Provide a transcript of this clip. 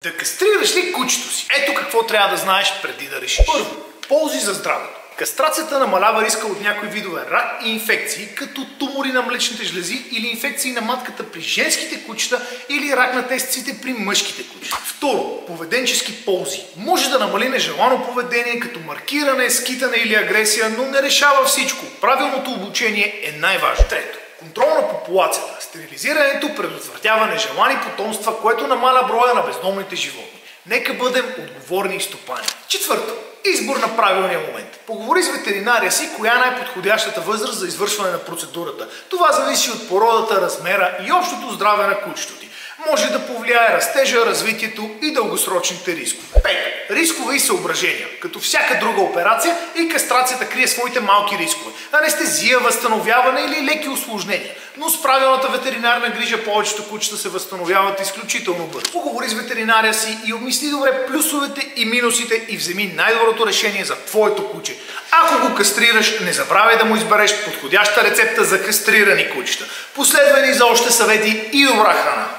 Да кастрираш ли кучето си? Ето какво трябва да знаеш преди да решиш. Първо, ползи за здравето. Кастрацията намалява риска от някои видове рак и инфекции, като тумори на млечните жлези или инфекции на матката при женските кучета или рак на тестиците при мъжките кучета. Второ, поведенчески ползи. Може да намали нежелано поведение, като маркиране, скитане или агресия, но не решава всичко. Правилното обучение е най-важно. Трето, контрол на популацията. Стерилизирането предотвратява нежелани потомства, което намаля броя на бездомните животни. Нека бъдем отговорни стопани. Четвърто, избор на правилния момент. Поговори с ветеринария си коя е най-подходящата възраст за извършване на процедурата. Това зависи от породата, размера и общото здраве на кучето ти. Може да повлияе растежа, развитието и дългосрочните рискове. Пето, рискове и съображения. Като всяка друга операция, и кастрацията крие своите малки рискове. Анестезия, възстановяване или леки усложнения. Но с правилната ветеринарна грижа повечето кучета се възстановяват изключително бързо. Поговори с ветеринария си и обмисли добре плюсовете и минусите и вземи най-доброто решение за твоето куче. Ако го кастрираш, не забравяй да му избереш подходяща рецепта за кастрирани кучета. Последвай ни за още съвети и добра храна!